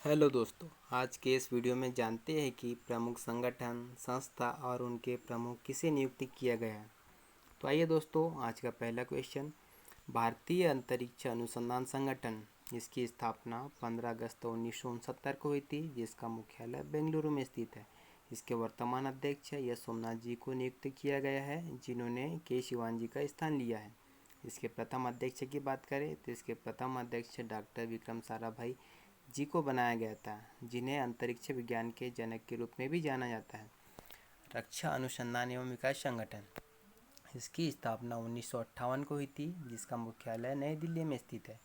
Hello दोस्तों, आज के इस वीडियो में जानते हैं कि प्रमुख संगठन, संस्था और उनके प्रमुख किसे नियुक्त किया गया है। तो आइए दोस्तों, आज का पहला क्वेश्चन। भारतीय अंतरिक्ष अनुसंधान संगठन, इसकी स्थापना 15 अगस्त 1969 को हुई थी, जिसका मुख्यालय बेंगलुरु में स्थित है। इसके वर्तमान अध्यक्ष एस सोमनाथ जी को नियुक्त किया गया है, जिन्होंने के शिवान जी का स्थान लिया है। इसके प्रथम अध्यक्ष की बात करें तो इसके प्रथम अध्यक्ष डॉक्टर विक्रम साराभाई जी को बनाया गया था, जिन्हें अंतरिक्ष विज्ञान के जनक के रूप में भी जाना जाता है। रक्षा अनुसंधान एवं विकास संगठन, इसकी स्थापना 1958 को हुई थी, जिसका मुख्यालय नई दिल्ली में स्थित है।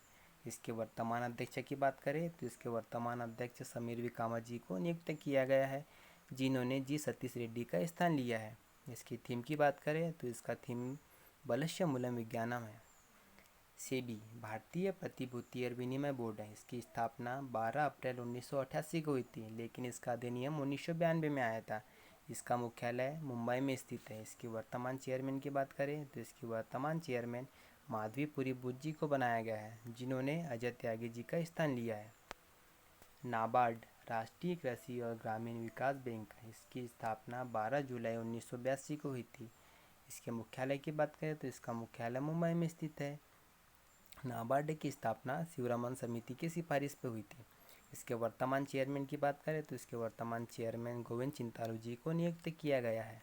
इसके वर्तमान अध्यक्ष की बात करें तो इसके वर्तमान अध्यक्ष समीर विकामा जी को नियुक्त किया गया है, जिन्होंने जी सतीश रेड्डी का स्थान लिया है। इसकी थीम की बात करें तो इसका थीम बलस्य मूलम विज्ञानम है। सेबी, भारतीय प्रतिभूति और विनिमय बोर्ड है। इसकी स्थापना 12 अप्रैल 1988 को हुई थी, लेकिन इसका अधिनियम 1992 में आया था। इसका मुख्यालय मुंबई में स्थित है। इसके वर्तमान चेयरमैन की बात करें तो इसकी वर्तमान चेयरमैन माधवीपुरी बुद्ध जी को बनाया गया है, जिन्होंने अजय त्यागी जी का स्थान लिया है। नाबार्ड, राष्ट्रीय कृषि और ग्रामीण विकास बैंक है। इसकी स्थापना 12 जुलाई 1982 को हुई थी। इसके मुख्यालय की बात करें तो इसका मुख्यालय मुंबई में स्थित है। नाबार्ड की स्थापना शिवरमन समिति की सिफारिश पर हुई थी। इसके वर्तमान चेयरमैन की बात करें तो इसके वर्तमान चेयरमैन गोविंद चिंतारू जी को नियुक्त किया गया है।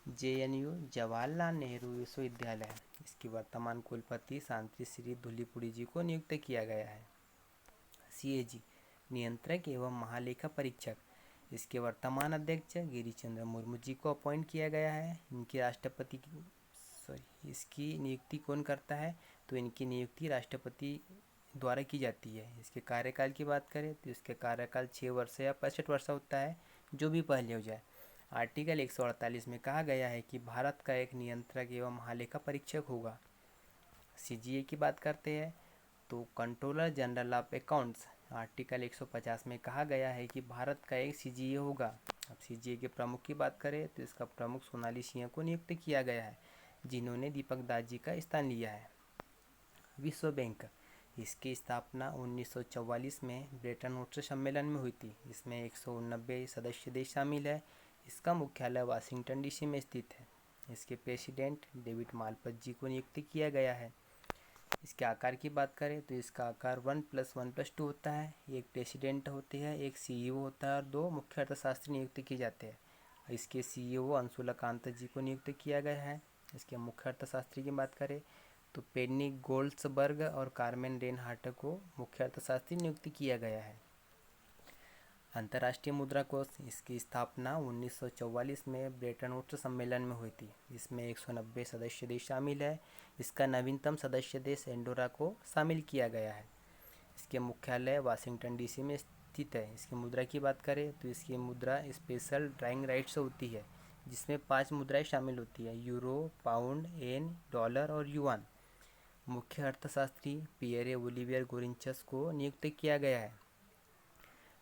जेएनयू, जवाहरलाल नेहरू विश्वविद्यालय, इसकी वर्तमान कुलपति शांति श्री धूलीपुड़ी जी को नियुक्त किया गया है। सीएजी, नियंत्रक एवं महालेखा परीक्षक, इसके वर्तमान अध्यक्ष गिरीश चंद्र मुर्मू जी को अपॉइंट किया गया है। इनकी राष्ट्रपति इसकी नियुक्ति कौन करता है तो इनकी नियुक्ति राष्ट्रपति द्वारा की जाती है। इसके कार्यकाल की बात करें तो इसके कार्यकाल 6 वर्ष या 65 वर्ष होता है, जो भी पहले हो जाए। आर्टिकल 148 में कहा गया है कि भारत का एक नियंत्रक एवं महालेखा परीक्षक होगा। सीजीए की बात करते हैं तो controller general of accounts, article 150 में कहा गया है कि भारत का एक सीजीए होगा। अब सीजीए के प्रमुख की बात करें तो इसका प्रमुख सोनाली सिंह को नियुक्त किया गया है, जिन्होंने दीपक दास जी का स्थान लिया है। विश्व बैंक, इसकी स्थापना 1944 में ब्रेटन वुड्स सम्मेलन में हुई थी। इसमें 190 सदस्य देश शामिल है। इसका मुख्यालय वाशिंगटन डीसी में स्थित है। इसके प्रेसिडेंट डेविड मालपत जी को नियुक्त किया गया है। इसके आकार की बात करें तो इसका आकार 1+1+2 होता है। एक प्रेसिडेंट होते हैं, एक सीईओ होता है और 2 मुख्य अर्थशास्त्री नियुक्त किए जाते हैं। इसके सीईओ अंशुलकांत जी को नियुक्त किया गया है। इसके मुख्य अर्थशास्त्री की बात करें तो पेन्नी गोल्ड्सबर्ग और कार्मेन रेनहार्ट को मुख्य अर्थशास्त्री नियुक्त किया गया है। अंतर्राष्ट्रीय मुद्रा कोष, इसकी स्थापना 1944 में ब्रेटन वुड्स सम्मेलन में हुई थी। इसमें 190 सदस्य देश शामिल है। इसका नवीनतम सदस्य देश एंडोरा को शामिल किया गया है। इसके मुख्यालय वाशिंगटन डीसी में स्थित है। इसकी मुद्रा की बात करें तो इसकी मुद्रा स्पेशल ड्राइंग राइट्स होती है, जिसमें 5 मुद्राएं शामिल होती है: यूरो, पाउंड, येन, डॉलर और युआन। मुख्य अर्थशास्त्री पियरे ओलिवियर गोरिंचस को नियुक्त किया गया है,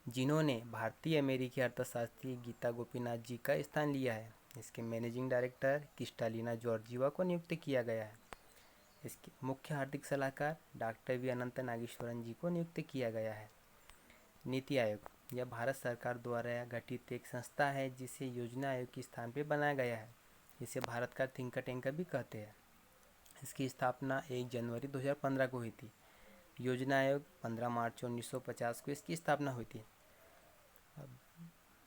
जिन्होंने भारतीय अमेरिकी अर्थशास्त्री गीता गोपीनाथ जी का स्थान लिया है। इसके मैनेजिंग डायरेक्टर क्रिस्टालिना जॉर्जिवा को नियुक्त किया गया है। इसके मुख्य आर्थिक सलाहकार डॉक्टर वी अनंत नागेश्वरन जी को नियुक्त किया गया है। नीति आयोग, यह भारत सरकार द्वारा गठित एक संस्था है, जिसे योजना आयोग के स्थान पर बनाया गया है। इसे भारत का थिंक टैंक भी कहते हैं। इसकी स्थापना 1 जनवरी 2015 को हुई थी। योजना आयोग 15 मार्च 1950 को इसकी स्थापना हुई थी।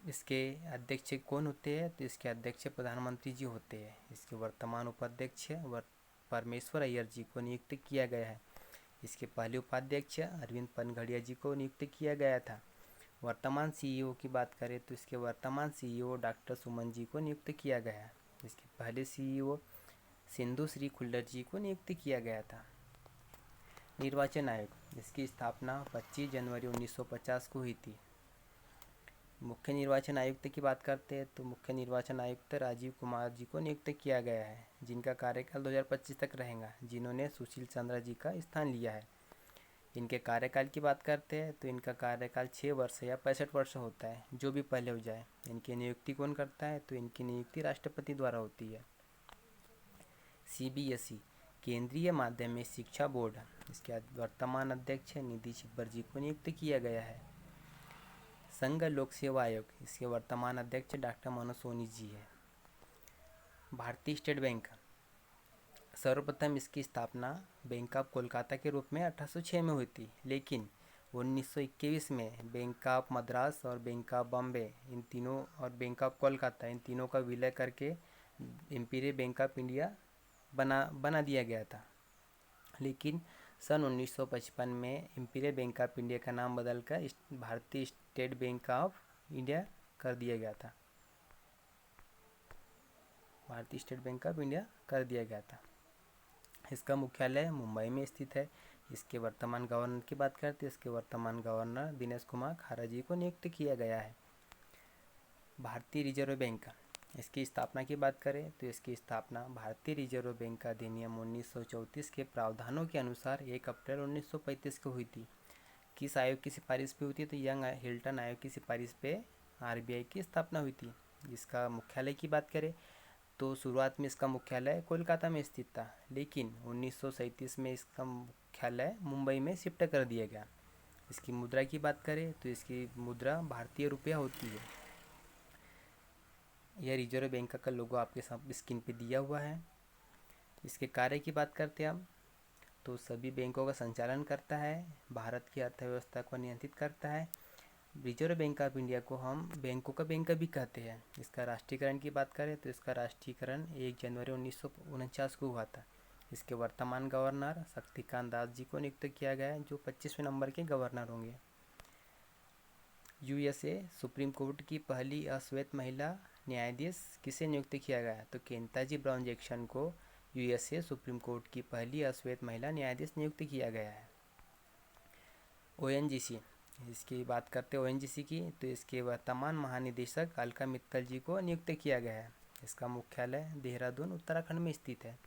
इसके अध्यक्ष कौन होते हैं तो इसके अध्यक्ष प्रधानमंत्री जी होते हैं। इसके वर्तमान उपाध्यक्ष परमेश्वर अय्यर जी को नियुक्त किया गया है। इसके पहले उपाध्यक्ष अरविंद पनघड़िया जी को नियुक्त किया गया था। वर्तमान सीईओ की बात करें तो इसके वर्तमान सीईओ डॉक्टर सुमन जी को नियुक्त किया गया है। इसके पहले सीईओ सिंधु श्री खुल्लर जी को नियुक्त किया गया था। निर्वाचन आयोग, इसकी स्थापना 25 जनवरी 1950 को हुई थी। मुख्य निर्वाचन आयुक्त की बात करते हैं तो मुख्य निर्वाचन आयुक्त राजीव कुमार जी को नियुक्त किया गया है, जिनका कार्यकाल 2025 तक रहेगा, जिन्होंने सुशील चंद्रा जी का स्थान लिया है। इनके कार्यकाल की बात करते हैं तो इनका कार्यकाल 6 वर्ष या 65 वर्ष होता है, जो भी पहले हो जाए। इनकी नियुक्ति कौन करता है तो इनकी नियुक्ति राष्ट्रपति द्वारा होती है। सीबीएसई, केंद्रीय माध्यमिक शिक्षा बोर्ड, इसके वर्तमान अध्यक्ष निधि छिब्बर जी को नियुक्त किया गया है। संघ लोक सेवा आयोग, इसके वर्तमान अध्यक्ष डॉक्टर मनोज सोनी जी है। भारतीय स्टेट बैंक, सर्वप्रथम इसकी स्थापना बैंक ऑफ कोलकाता के रूप में 1806 में हुई थी, लेकिन 1921 में बैंक ऑफ मद्रास और बैंक ऑफ बॉम्बे इन तीनों और बैंक ऑफ कोलकाता इन तीनों का विलय करके इम्पीरियल बैंक ऑफ इंडिया बना दिया गया था। लेकिन सन 1955 में इम्पीरियल बैंक ऑफ इंडिया का नाम बदलकर भारतीय स्टेट बैंक ऑफ इंडिया कर दिया गया था। भारतीय स्टेट बैंक ऑफ इंडिया कर दिया गया था। इसका मुख्यालय मुंबई में स्थित है। इसके वर्तमान गवर्नर की बात करते हैं, इसके वर्तमान गवर्नर दिनेश कुमार खारा जी को नियुक्त किया गया है। भारतीय रिजर्व बैंक, इसकी स्थापना की बात करें तो इसकी स्थापना भारतीय रिजर्व बैंक का अधिनियम 1934 के प्रावधानों के अनुसार 1 अप्रैल 1935 को हुई थी। किस आयोग की सिफारिश पे हुई थी? तो यंग हिल्टन आयोग की सिफारिश पे आरबीआई की स्थापना हुई थी। इसका मुख्यालय की बात करें तो शुरुआत में इसका मुख्यालय कोलकाता में स्थित था, लेकिन 1937 में इसका मुख्यालय मुंबई में शिफ्ट कर दिया गया। इसकी मुद्रा की बात करें तो इसकी मुद्रा भारतीय रुपया होती है। यह रिजर्व बैंक का लोगो आपके साथ स्क्रीन पे दिया हुआ है। इसके कार्य की बात करते हैं हम तो सभी बैंकों का संचालन करता है, भारत की अर्थव्यवस्था को नियंत्रित करता है। रिजर्व बैंक ऑफ इंडिया को हम बैंकों का बैंक भी कहते हैं। इसका राष्ट्रीयकरण की बात करें तो इसका राष्ट्रीयकरण 1 जनवरी 1949 को हुआ था। इसके वर्तमान गवर्नर शक्तिकांत दास जी को नियुक्त किया गया है, जो 25वें नंबर के गवर्नर होंगे। यूएसए सुप्रीम कोर्ट की पहली अश्वेत महिला न्यायाधीश किसे नियुक्त किया गया है? तो केंताजी ब्राउन जैक्सन को यूएसए सुप्रीम कोर्ट की पहली अश्वेत महिला न्यायाधीश नियुक्त किया गया है। ओएनजीसी, इसकी बात करते हैं ओएनजीसी की तो इसके वर्तमान महानिदेशक अलका मित्तल जी को नियुक्त किया गया है। इसका मुख्यालय देहरादून उत्तराखंड में स्थित है।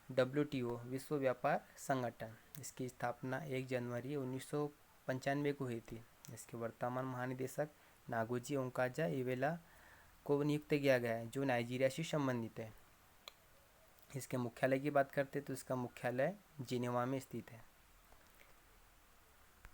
WTO विश्व व्यापार संगठन, इसकी स्थापना 1 जनवरी 1995 को हुई थी। इसके वर्तमान महानिदेशक नागोजी ओंकाजा इवेला को नियुक्त किया गया है, जो नाइजीरिया से संबंधित है। इसके मुख्यालय की बात करते तो इसका मुख्यालय जिनेवा में स्थित है।